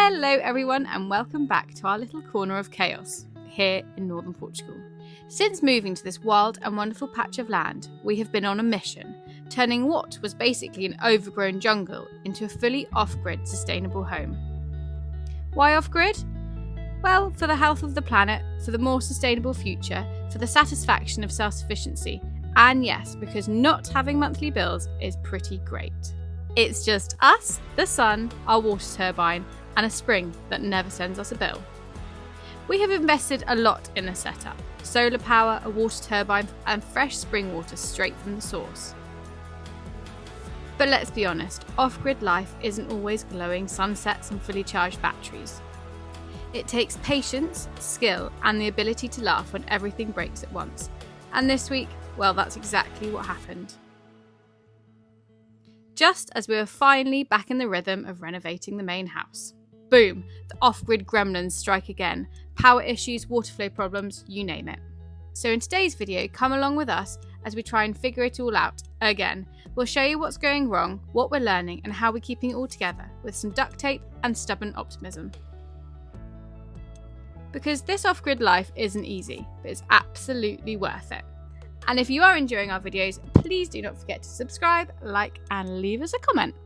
Hello everyone and welcome back to our little corner of chaos here in northern Portugal. Since moving to this wild and wonderful patch of land, we have been on a mission, turning what was basically an overgrown jungle into a fully off-grid sustainable home. Why off-grid? Well, for the health of the planet, for the more sustainable future, for the satisfaction of self-sufficiency, and yes, because not having monthly bills is pretty great. It's just us, the sun, our water turbine, and a spring that never sends us a bill. We have invested a lot in the setup: solar power, a water turbine, and fresh spring water straight from the source. But let's be honest, off-grid life isn't always glowing sunsets and fully charged batteries. It takes patience, skill, and the ability to laugh when everything breaks at once. And this week, well, that's exactly what happened. Just as we were finally back in the rhythm of renovating the main house. Boom! The off-grid gremlins strike again. Power issues, water flow problems, you name it. So in today's video, come along with us as we try and figure it all out again. We'll show you what's going wrong, what we're learning, and how we're keeping it all together with some duct tape and stubborn optimism. Because this off-grid life isn't easy, but it's absolutely worth it. And if you are enjoying our videos, please do not forget to subscribe, like, and leave us a comment.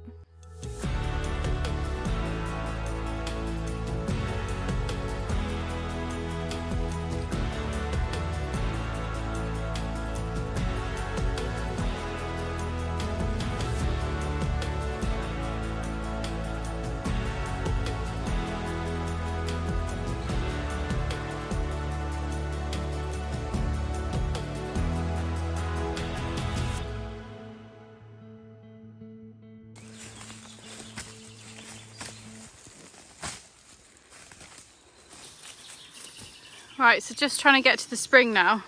Right, so just trying to get to the spring now.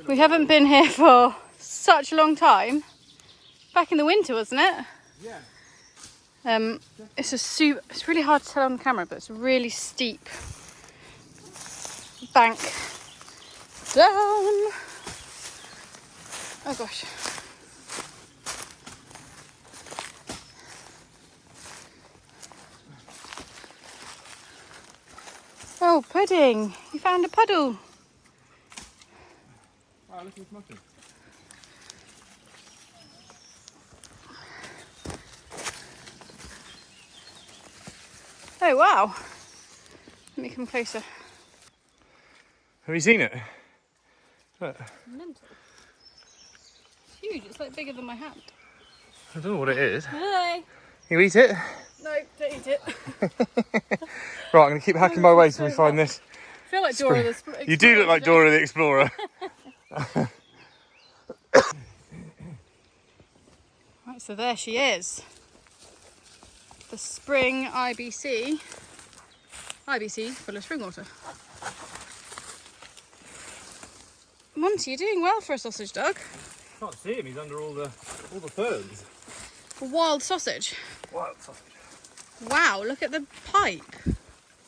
We haven't been here for such a long time. Back in the winter, wasn't it? Yeah. It's really hard to tell on the camera, but it's a really steep bank down. Oh gosh. Oh, Pudding, you found a puddle. Wow, look at muffin. Oh, wow. Let me come closer. Have you seen it? Mental. It's huge, it's like bigger than my hand. I don't know what it is. Hey. You eat it? No, don't eat it. Right, I'm going to keep hacking my way till we find this. I feel like Dora the Explorer. You do look like Dora the Explorer. Right, so there she is. The spring IBC. IBC full of spring water. Monty, you're doing well for a sausage dog. Can't see him, he's under all the ferns. A wild sausage. Wild sausage. Wow, look at the pipe.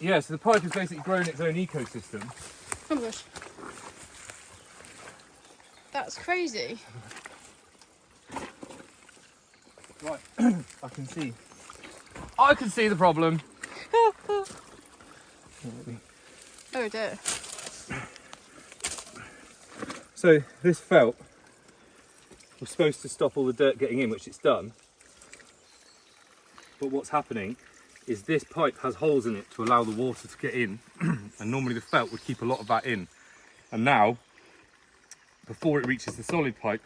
Yeah, so the pipe has basically grown its own ecosystem. Oh my gosh. That's crazy. Right, I can see the problem. Oh dear. So this felt was supposed to stop all the dirt getting in, which it's done. But what's happening is this pipe has holes in it to allow the water to get in, and normally the felt would keep a lot of that in. And now, before it reaches the solid pipe,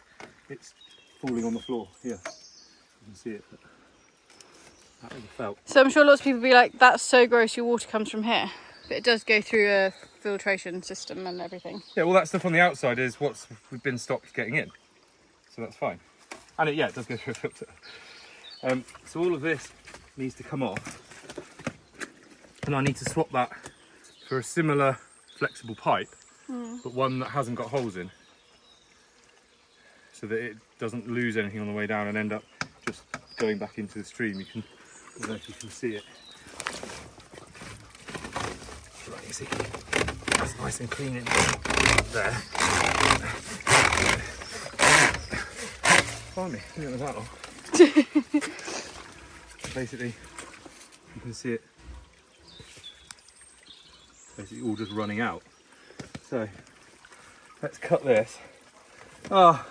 it's falling on the floor. Here, you can see it. That is the felt. So I'm sure lots of people will be like, that's so gross, your water comes from here. But it does go through a filtration system and everything. Yeah, well, that stuff on the outside is what's been stopped getting in. So that's fine. And it does go through a filter. So all of this needs to come off. And I need to swap that for a similar flexible pipe, but one that hasn't got holes in. So that it doesn't lose anything on the way down and end up just going back into the stream. I don't know if you can see it. Right, you see, that's nice and clean in there. Find me, look at that one. Basically, you can see it basically all just running out. So let's cut this. Oh,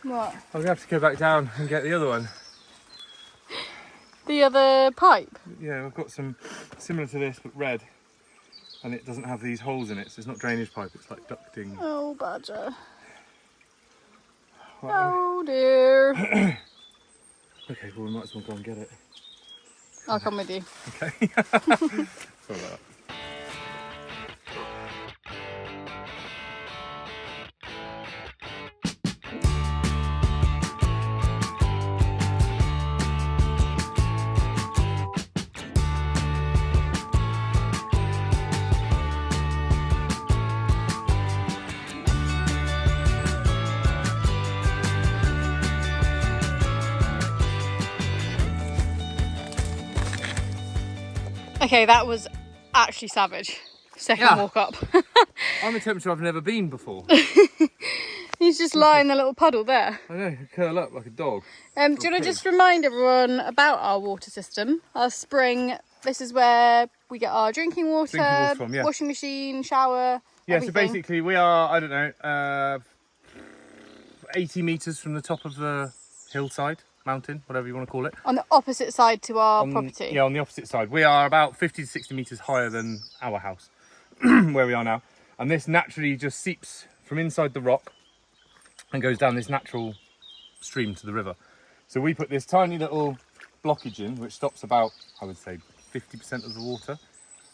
What? I'm gonna have to go back down and get the other one. The other pipe? Yeah, I've got some similar to this but red, and it doesn't have these holes in it, so it's not drainage pipe, it's like ducting. Oh, badger. Right. Oh dear. Okay, well we might as well go and get it. I'll come with you. Okay. Sorry about that. Okay, that was actually savage. Second Yeah. walk up. I'm a temperature I've never been before. He's just lying in the little puddle there. I know, curl up like a dog. Do you want to just remind everyone about our water system? Our spring, this is where we get our drinking water, from, yeah. washing machine, shower, Yeah, everything. so basically we are, I don't know, 80 metres from the top of the hillside, mountain, whatever you want to call it. On the opposite side to our On- property. Yeah, on the opposite side. We are about 50 to 60 metres higher than our house, where we are now. And this naturally just seeps from inside the rock and goes down this natural stream to the river. So we put this tiny little blockage in, which stops about, I would say, 50% of the water.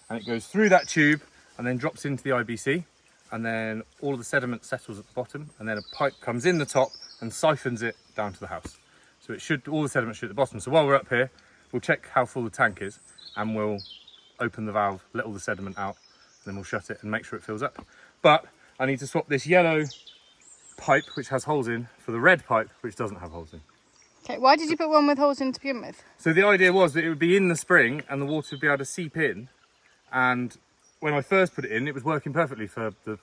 And it goes through that tube and then drops into the IBC. And then all of the sediment settles at the bottom. And then a pipe comes in the top and siphons it down to the house. So it should, all the sediment should at the bottom. So while we're up here, we'll check how full the tank is and we'll open the valve, let all the sediment out, and then we'll shut it and make sure it fills up. But I need to swap this yellow pipe, which has holes in, for the red pipe, which doesn't have holes in. Okay, why did you put one with holes in to begin with? So the idea was that it would be in the spring and the water would be able to seep in. And when I first put it in, it was working perfectly for the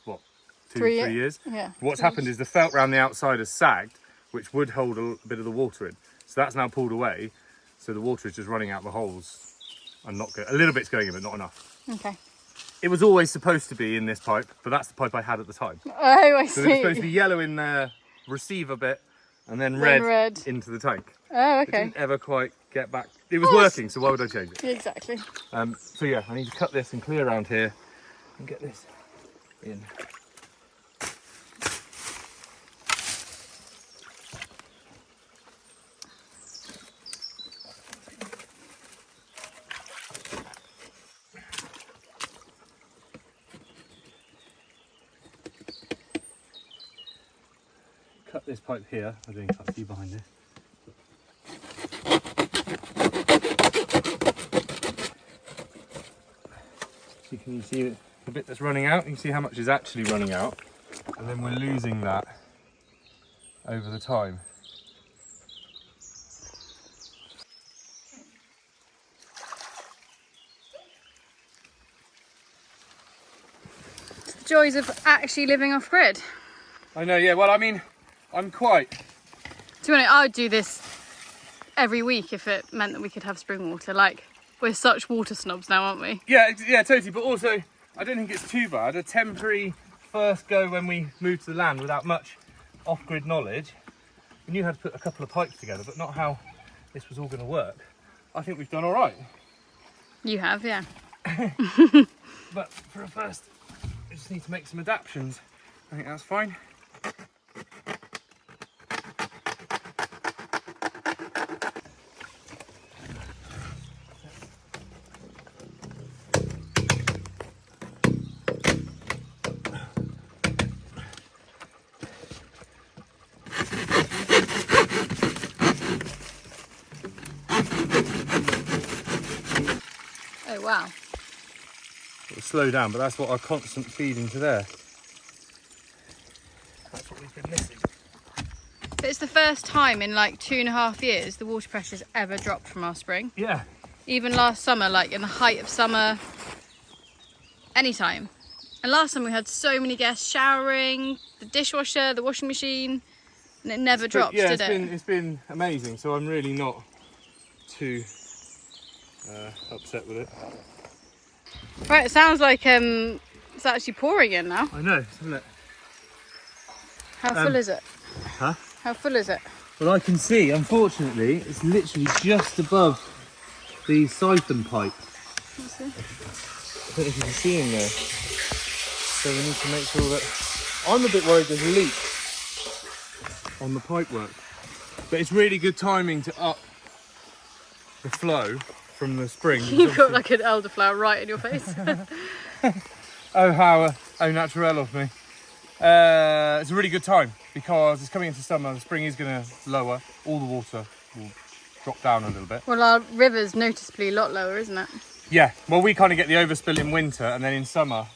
what, three years. Yeah. What's happened is the felt around the outside has sagged, which would hold a bit of the water in. So that's now pulled away. So the water is just running out the holes and not a little bit's going in, but not enough. Okay. It was always supposed to be in this pipe, but that's the pipe I had at the time. Oh, I So see. it's supposed to be yellow in the receiver bit and then red into the tank. Oh, It okay. didn't ever quite get back. It was working, so why would I change it? Exactly. So yeah, I need to cut this and clear around here and get this in. Cut this pipe here. I don't cut you behind this. So can you see the bit that's running out? You can see how much is actually running out, and then we're losing that over the time. The joys of actually living off grid. I know, yeah. Well, I mean, I'm quite. To be honest, I would do this every week if it meant that we could have spring water. Like, we're such water snobs now, aren't we? Yeah, totally. But also, I don't think it's too bad. A temporary first go when we moved to the land without much off-grid knowledge. We knew how to put a couple of pipes together, but not how this was all going to work. I think we've done all right. You have, yeah. But for a first, we just need to make some adaptations. I think that's fine. Oh, wow. It'll slow down, but that's what our constant feeding to there. That's what we've been missing. But it's the first time in like 2.5 years the water pressure's ever dropped from our spring. Yeah. Even last summer, like in the height of summer, anytime. And last summer we had so many guests showering, the dishwasher, the washing machine, and it never dropped, did it? It's been amazing, so I'm really not too upset with it. Right, it sounds like it's actually pouring in now. I know, isn't it? How full is it? Huh? How full is it? Well, I can see, unfortunately, it's literally just above the siphon pipe. Let's see. I don't know if you can see in there. So we need to make sure that... I'm a bit worried there's a leak on the pipework. But it's really good timing to up the flow from the spring. You've got like an elderflower right in your face. Oh, how au naturel of me. It's a really good time because it's coming into summer. The spring is going to lower. All the water will drop down a little bit. Well, our river's noticeably a lot lower, isn't it? Yeah, well, we kind of get the overspill in winter, and then in summer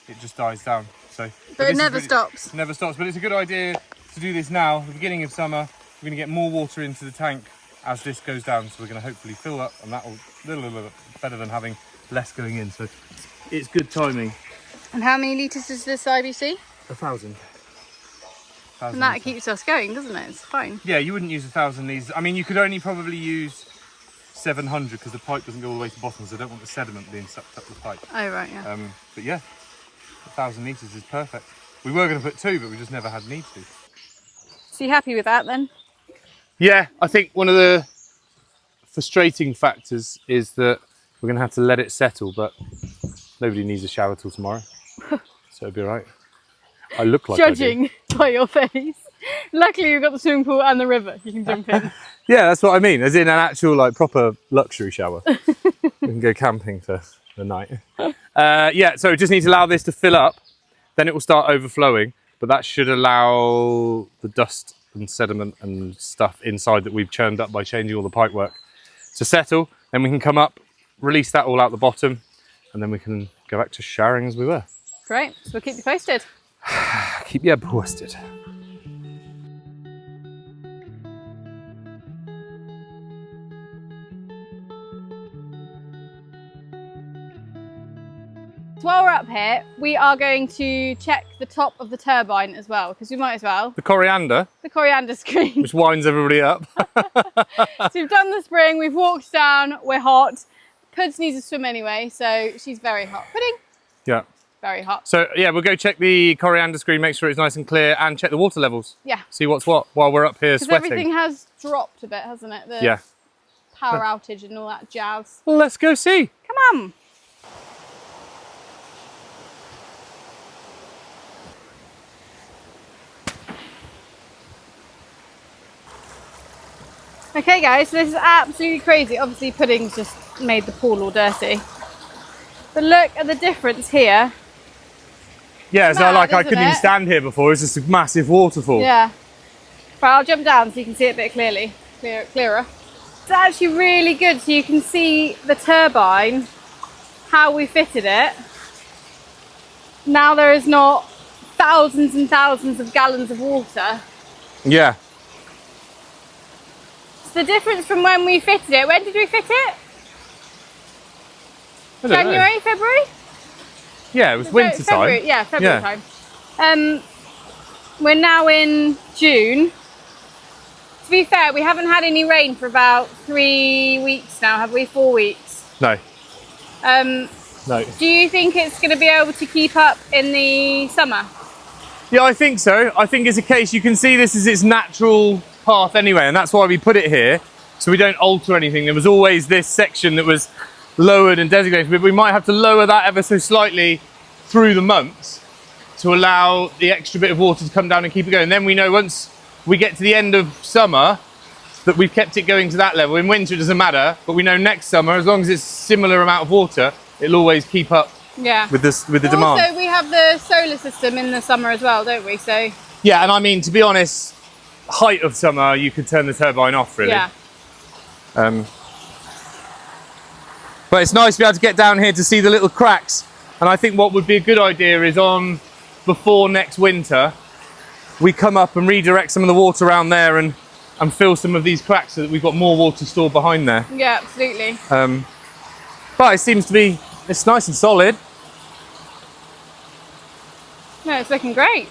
it just dies down. So, But it never stops. Never stops. But it's a good idea to do this now. At the beginning of summer, we're going to get more water into the tank as this goes down. So we're going to hopefully fill up, and that will a little bit better than having less going in. So it's good timing. And how many litres is this IBC? 1,000. And that keeps us going, doesn't it? It's fine. Yeah, you wouldn't use 1,000 these. I mean, you could only probably use 700 because the pipe doesn't go all the way to the bottom, so I don't want the sediment being sucked up the pipe. Oh, right, yeah. But yeah, 1,000 litres is perfect. We were going to put 2, but we just never had need to. So you happy with that then? Yeah, I think one of the frustrating factors is that we're going to have to let it settle, but nobody needs a shower till tomorrow, so it'll be all right. I look like Judging by your face. Luckily you've got the swimming pool and the river. You can jump in. Yeah, that's what I mean, as in an actual like proper luxury shower. We can go camping for the night. Yeah, so we just need to allow this to fill up, then it will start overflowing, but that should allow the dust and sediment and stuff inside that we've churned up by changing all the pipework to settle. Then we can come up, release that all out the bottom, and then we can go back to showering as we were. Great, so we'll keep you posted. Keep you posted. While we're up here, we are going to check the top of the turbine as well, because we might as well. The coriander, screen. which winds everybody up. So we've done the spring, we've walked down, we're hot. Puds needs a swim anyway, so she's very hot. Pudding? Yeah. Very hot. So yeah, we'll go check the coriander screen, make sure it's nice and clear, and check the water levels. Yeah. See what's what while we're up here sweating. Everything has dropped a bit, hasn't it? The Yeah. power outage and all that jazz. Well, let's go see. Come on. Okay guys, so this is absolutely crazy. Obviously Pudding's just made the pool all dirty. But look at the difference here. Yeah, so Mad, like I isn't couldn't even it? stand here before. It's just a massive waterfall. Yeah. Right, I'll jump down so you can see it a bit clearer. It's actually really good, so you can see the turbine, how we fitted it. Now there is not thousands and thousands of gallons of water. Yeah. It's the difference from when we fitted it. When did we fit it? I don't know. January, February? Yeah, it was winter February, time. yeah, February time. We're now in June. To be fair, we haven't had any rain for about 3 weeks now, have we? 4 weeks. No. No. Do you think it's going to be able to keep up in the summer? Yeah, I think so. I think it's a case, you can see this is its natural path anyway, and that's why we put it here, so we don't alter anything. There was always this section that was lowered and designated, but we might have to lower that ever so slightly through the months to allow the extra bit of water to come down and keep it going. Then we know once we get to the end of summer that we've kept it going to that level. In winter it doesn't matter, but we know next summer, as long as it's similar amount of water, it'll always keep up with the demand. Also, we have the solar system in the summer as well, don't we? So yeah, and I mean, to be honest, height of summer, you could turn the turbine off, really. yeah. But it's nice to be able to get down here to see the little cracks. And I think what would be a good idea is before next winter, we come up and redirect some of the water around there and fill some of these cracks so that we've got more water stored behind there. Yeah, absolutely. But it seems to be, it's nice and solid. No, it's looking great.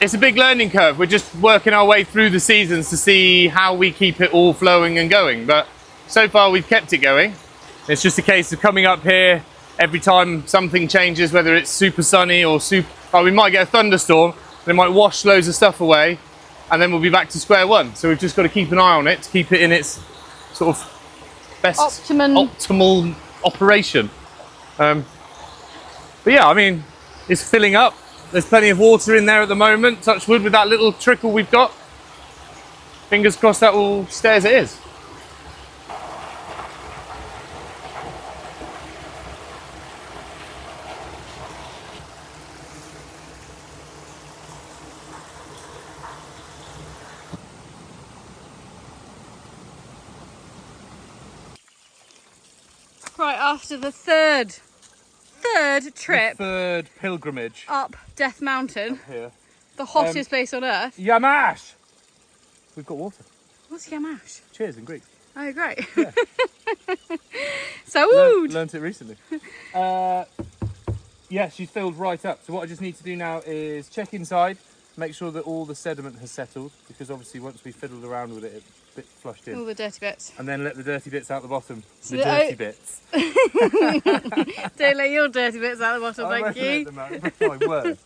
it's a big learning curve. We're just working our way through the seasons to see how we keep it all flowing and going. But so far we've kept it going. It's just a case of coming up here every time something changes, whether it's super sunny or we might get a thunderstorm, they might wash loads of stuff away, and then we'll be back to square one. So we've just got to keep an eye on it to keep it in its sort of best optimal operation. But yeah, I mean, it's filling up. There's plenty of water in there at the moment. Touch wood with that little trickle we've got. Fingers crossed that will stay as it is. Right, after the third trip, Third pilgrimage up Death Mountain, here. the hottest place on earth. Yamash! We've got water. What's Yamash? Cheers in Greek. Oh, great. Yeah. So Learned it recently. Yeah, she's filled right up. So what I just need to do now is check inside, make sure that all the sediment has settled, because obviously once we fiddled around with it, it's a bit flushed in. all the dirty bits. And then let the dirty bits out the bottom. So The dirty bits. Don't let your dirty bits out the bottom, thank you. My word.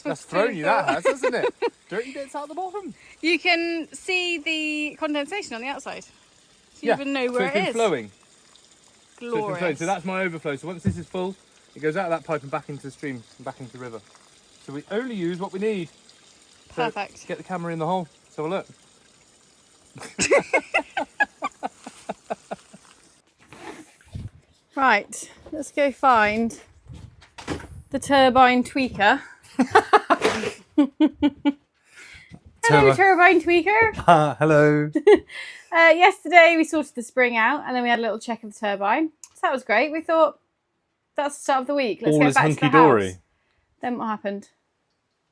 That's thrown you, that has, hasn't it? Dirty bits out the bottom. You can see the condensation on the outside. So you Yeah, even know so where it's it been is. flowing. So it's been flowing. Glorious. So that's my overflow. So once this is full, it goes out of that pipe and back into the stream and back into the river. So we only use what we need. So Perfect. get the camera in the hole. So look. Right, let's go find the turbine tweaker. Hello, turbine tweaker. Hello. Yesterday we sorted the spring out and then we had a little check of the turbine. So that was great. We thought that's the start of the week. Let's All get is back to the hunky-dory. house. Then what happened?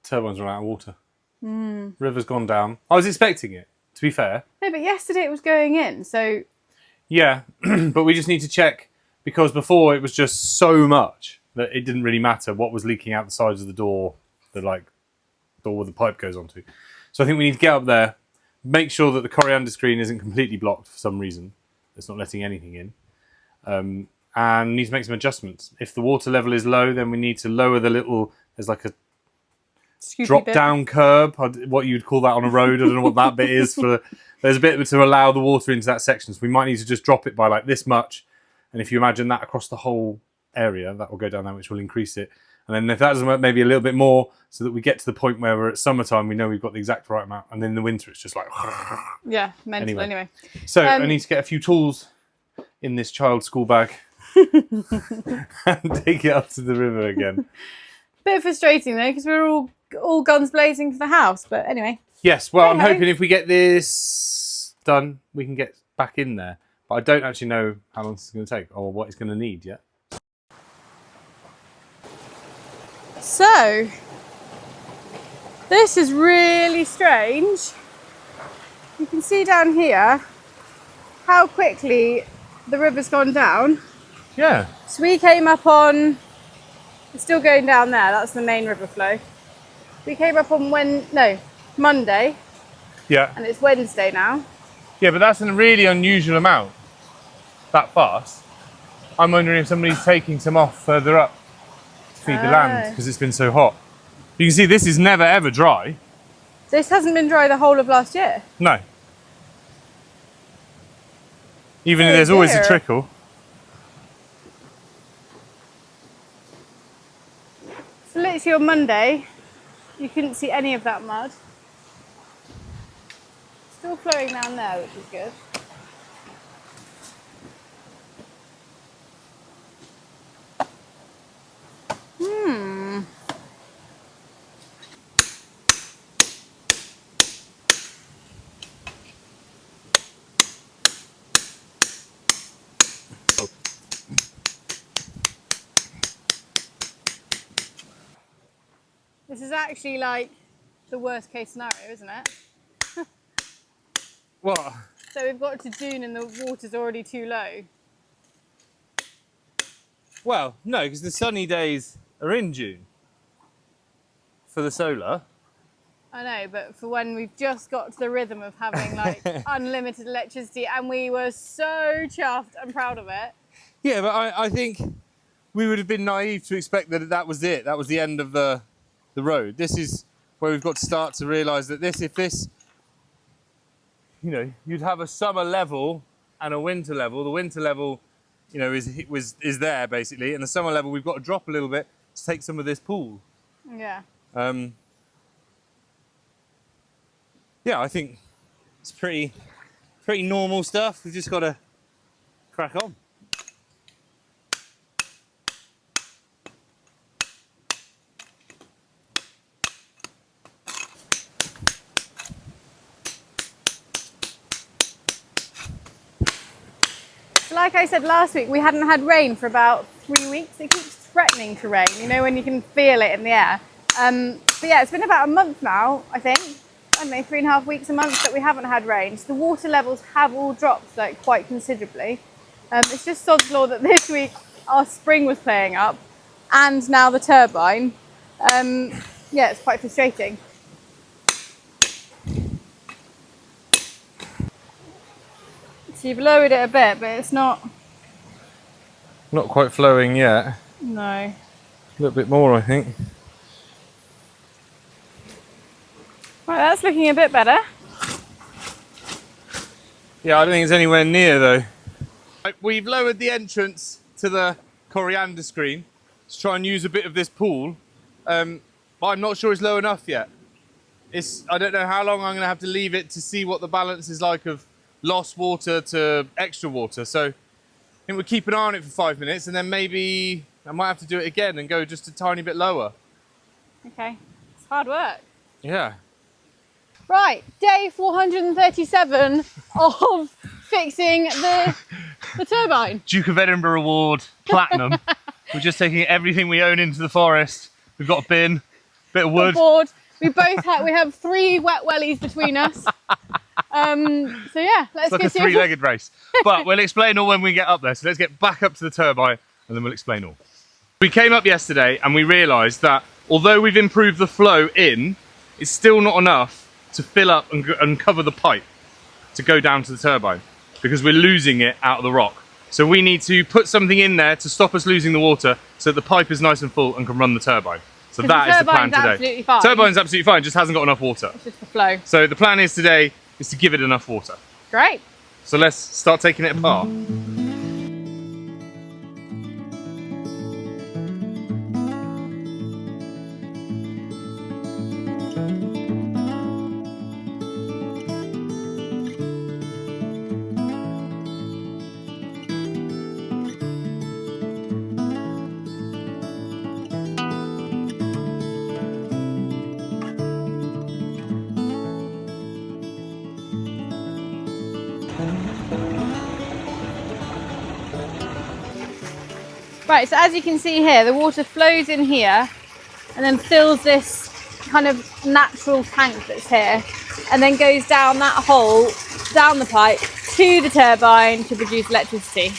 Turbine's run out of water. River's gone down. I was expecting it, to be fair. No, but yesterday it was going in, so Yeah, but we just need to check, because before it was just so much that it didn't really matter what was leaking out the sides of the door, the door where the pipe goes onto. So I think we need to get up there, make sure that the coriander screen isn't completely blocked for some reason. It's not letting anything in. And need to make some adjustments. If the water level is low, then we need to lower the little, there's like a Scoopy drop bit. down curb, what you'd call that on a road. I don't know what that bit is. There's a bit to allow the water into that section. So we might need to just drop it by like this much. And if you imagine that across the whole area, that will go down there, which will increase it. And then if that doesn't work, maybe a little bit more, so that we get to the point where we're at summertime, we know we've got the exact right amount. And then in the winter, it's just like... Yeah, mental anyway. So I need to get a few tools in this child's school bag and take it up to the river again. Bit frustrating though, because we're all guns blazing for the house. But anyway. Yes, well, I'm Hey-ho. hoping if we get this done, we can get back in there. But I don't actually know how long this is going to take or what it's going to need yet. So, this is really strange. You can see down here how quickly the river's gone down. Yeah. So we came up on, it's still going down there, that's the main river flow. We came up on Monday, Yeah. and it's Wednesday now. Yeah, but that's a really unusual amount. That fast. I'm wondering if somebody's taking some off further up to feed the land because it's been so hot. You can see this is never ever dry. This hasn't been dry the whole of last year. No. Even Oh if there's always a dear. trickle. So literally on Monday, you couldn't see any of that mud. Still flowing down there, which is good. This is actually like the worst case scenario, isn't it? What? So we've got to June and the water's already too low. Well, no, because the sunny days are in June for the solar. I know, but for when we've just got to the rhythm of having like unlimited electricity, and we were so chuffed and proud of it. Yeah, but I think we would have been naive to expect that that was it. That was the end of the road. This is where we've got to start to realise that if this, you know, you'd have a summer level and a winter level. The winter level, you know, is there basically, and the summer level we've got to drop a little bit to take some of this pool. Yeah. Yeah, I think it's pretty normal stuff. We've just got to crack on. Like I said last week, we hadn't had rain for about 3 weeks. It keeps threatening to rain, you know, when you can feel it in the air. But yeah, it's been about a month now, I think. I don't know, 3.5 weeks, a month that we haven't had rain. So the water levels have all dropped like quite considerably. It's just sod's law that this week our spring was playing up and now the turbine. Yeah, it's quite frustrating. So you've lowered it a bit, but it's not Not quite flowing yet. No. A little bit more, I think. Right, that's looking a bit better. Yeah, I don't think it's anywhere near though. We've lowered the entrance to the coriander screen to try and use a bit of this pool, but I'm not sure it's low enough yet. I don't know how long I'm going to have to leave it to see what the balance is like of lost water to extra water. So I think we'll keep an eye on it for 5 minutes, and then maybe I might have to do it again and go just a tiny bit lower. Okay, it's hard work. Yeah. Right, day 437 of fixing the turbine. Duke of Edinburgh Award, platinum. We're just taking everything we own into the forest. We've got a bin, bit of wood. Board. We have 3 wet wellies between us. So yeah, let's It's like go a see. three-legged race. But we'll explain all when we get up there. So let's get back up to the turbine and then we'll explain all. We came up yesterday and we realised that although we've improved the flow in, it's still not enough to fill up and cover the pipe to go down to the turbine, because we're losing it out of the rock. So we need to put something in there to stop us losing the water so that the pipe is nice and full and can run the turbine. So that is the plan today. Absolutely fine. Turbine's absolutely fine, just hasn't got enough water. It's just the flow. So the plan is today is to give it enough water. Great. So let's start taking it apart. Right, so as you can see here, the water flows in here and then fills this kind of natural tank that's here, and then goes down that hole, down the pipe to the turbine to produce electricity.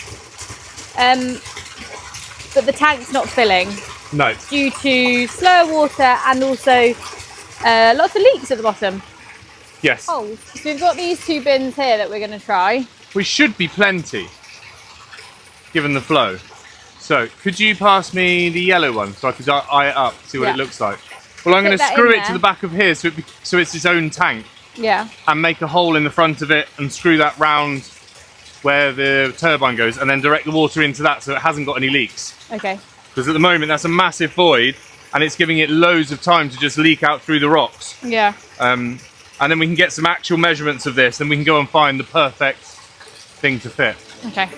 But the tank's not filling No. due to slower water and also lots of leaks at the bottom. Yes. So we've got these 2 bins here that we're going to try. We should be plenty, given the flow. So, could you pass me the yellow one so I could eye it up, see what Yeah. it looks like? Well, I'm going to Fit that screw in it to there. the back of here so it's its own tank, Yeah. and make a hole in the front of it and screw that round where the turbine goes, and then direct the water into that so it hasn't got any leaks. Okay. Because at the moment that's a massive void and it's giving it loads of time to just leak out through the rocks. Yeah. And then we can get some actual measurements of this, and we can go and find the perfect thing to fit. Okay.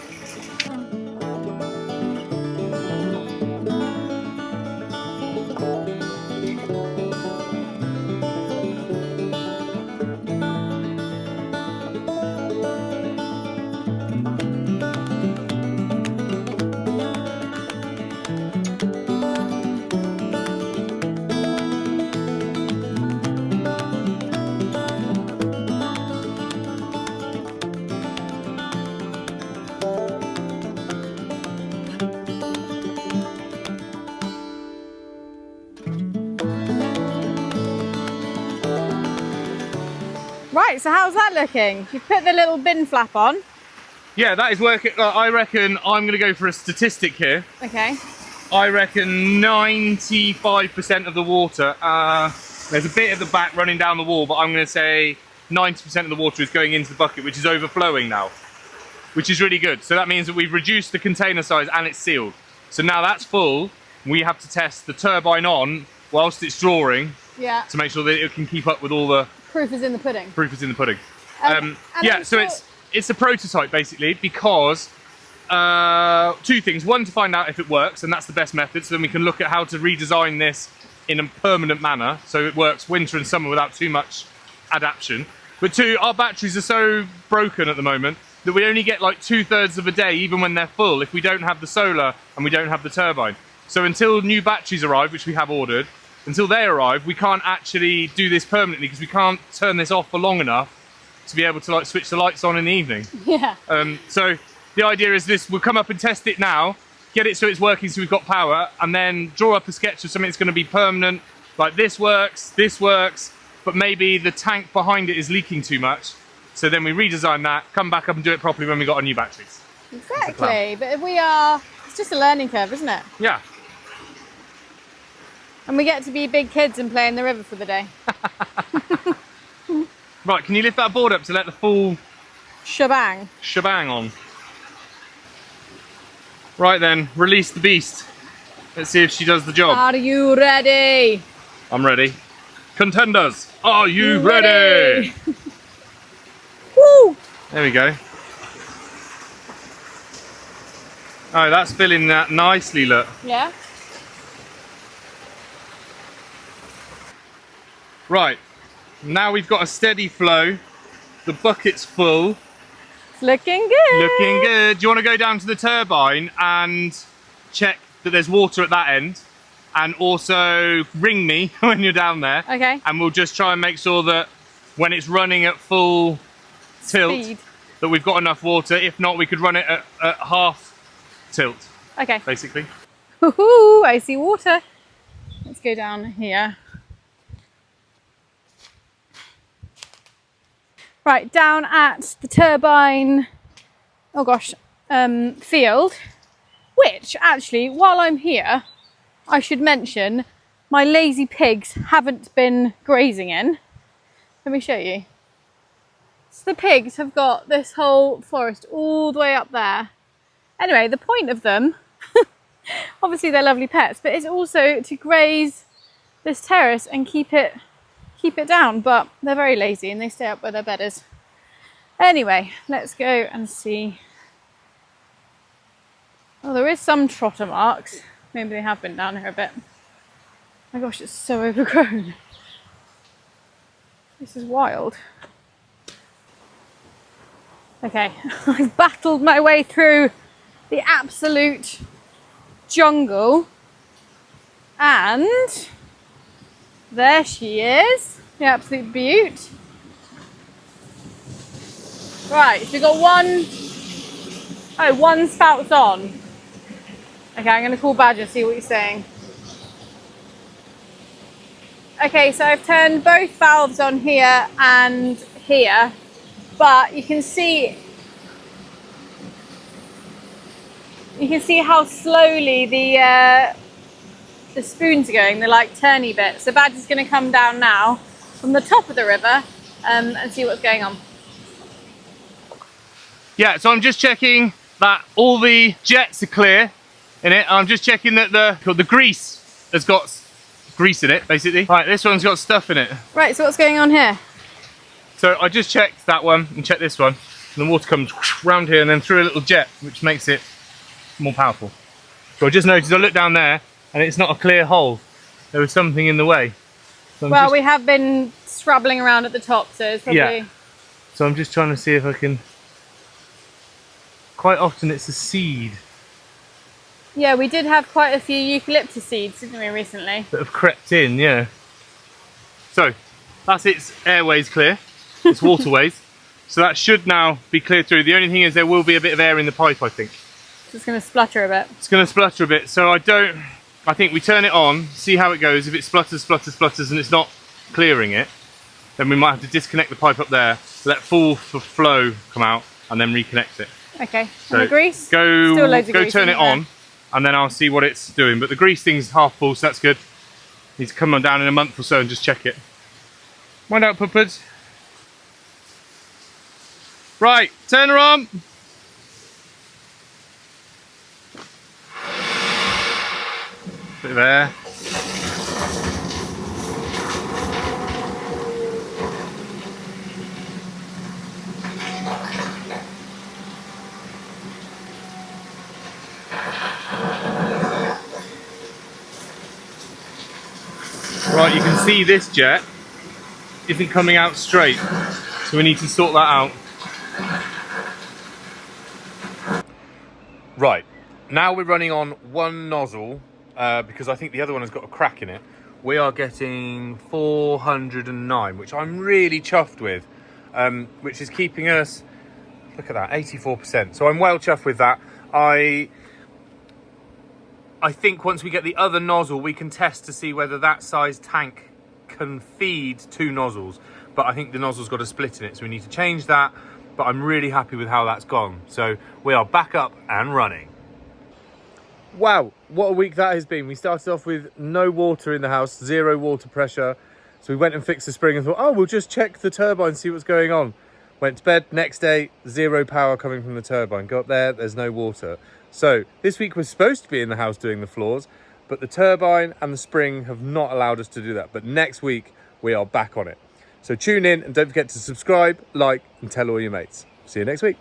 Right, so how's that looking? You've put the little bin flap on. Yeah, that is working. I reckon I'm going to go for a statistic here. Okay. I reckon 95% of the water, there's a bit at the back running down the wall, but I'm going to say 90% of the water is going into the bucket, which is overflowing now, which is really good. So that means that we've reduced the container size and it's sealed. So now that's full, we have to test the turbine on whilst it's drawing, yeah, to make sure that it can keep up with all the... Proof is in the pudding. Proof is in the pudding. Yeah, so it's a prototype basically, because two things. One, to find out if it works, and that's the best method, so then we can look at how to redesign this in a permanent manner so it works winter and summer without too much adaptation. But two, our batteries are so broken at the moment that we only get like 2/3 of a day even when they're full if we don't have the solar and we don't have the turbine. So until new batteries arrive, which we have ordered, until they arrive, we can't actually do this permanently because we can't turn this off for long enough to be able to like switch the lights on in the evening. Yeah. So the idea is this: we'll come up and test it now, get it so it's working, so we've got power, and then draw up a sketch of something that's going to be permanent. Like this works, but maybe the tank behind it is leaking too much. So then we redesign that, come back up and do it properly when we got our new batteries. Exactly, but it's just a learning curve, isn't it? Yeah. And we get to be big kids and play in the river for the day. Right, can you lift that board up to let the full shebang on? Right then, release the beast. Let's see if she does the job. Are you ready? I'm ready. Contenders, are you ready? Woo! There we go. Oh, that's filling that nicely, look. Yeah. Right, now we've got a steady flow. The bucket's full. It's looking good. Looking good. Do you want to go down to the turbine and check that there's water at that end? And also ring me when you're down there. Okay. And we'll just try and make sure that when it's running at full tilt, Speed. that we've got enough water. If not, we could run it at half tilt. Okay. Basically. Woohoo! I see water. Let's go down here. Right, down at the turbine, oh gosh, field, which actually, while I'm here, I should mention my lazy pigs haven't been grazing in. Let me show you. So the pigs have got this whole forest all the way up there. Anyway, the point of them, obviously they're lovely pets, but it's also to graze this terrace and keep it down, but they're very lazy and they stay up where their bed is. Anyway, let's go and see. Oh, there is some trotter marks. Maybe they have been down here a bit. Oh my gosh, it's so overgrown. This is wild. Okay, I've battled my way through the absolute jungle. And there she is, the absolute beaut. Right, so we've got one spout's on. Okay, I'm going to call Badger, see what he's saying. Okay, so I've turned both valves on here and here, but you can see how slowly the spoons are going, the like turny bit. So Badger's going to come down now from the top of the river and see what's going on. Yeah, so I'm just checking that all the jets are clear in it. I'm just checking that the grease has got grease in it, basically. Right, this one's got stuff in it. Right, so what's going on here? So I just checked that one and checked this one. And the water comes round here and then through a little jet, which makes it more powerful. So I just noticed, I looked down there and it's not a clear hole. There was something in the way. So well, we have been scrabbling around at the top, so it's probably... Yeah. So I'm just trying to see if I can... Quite often it's a seed. Yeah, we did have quite a few eucalyptus seeds, didn't we, recently? That have crept in, yeah. So, that's its airways clear, its waterways. So that should now be cleared through. The only thing is there will be a bit of air in the pipe, I think. So it's going to splutter a bit. It's going to splutter a bit, so I think we turn it on, see how it goes. If it splutters and it's not clearing it, then we might have to disconnect the pipe up there, let full flow come out, and then reconnect it. Okay. So and the grease? Go, Still loads of go grease turn in it there. on, and then I'll see what it's doing. But the grease thing's half full, so that's good. Needs to come on down in a month or so and just check it. Wind out, puppers. Right, turn her on. Bit of air. Right, you can see this jet isn't coming out straight, so we need to sort that out. Right, now we're running on one nozzle because I think the other one has got a crack in it. We are getting 409, which I'm really chuffed with, which is keeping us, look at that, 84%. So I'm well chuffed with that. I think once we get the other nozzle, we can test to see whether that size tank can feed 2 nozzles. But I think the nozzle's got a split in it, so we need to change that. But I'm really happy with how that's gone. So we are back up and running. Wow, what a week that has been. We started off with no water in the house, 0 water pressure. So we went and fixed the spring and thought, oh, we'll just check the turbine, see what's going on. Went to bed, next day, 0 power coming from the turbine. Got there, there's no water. So this week we're supposed to be in the house doing the floors, but the turbine and the spring have not allowed us to do that. But next week we are back on it. So tune in and don't forget to subscribe, like, and tell all your mates. See you next week.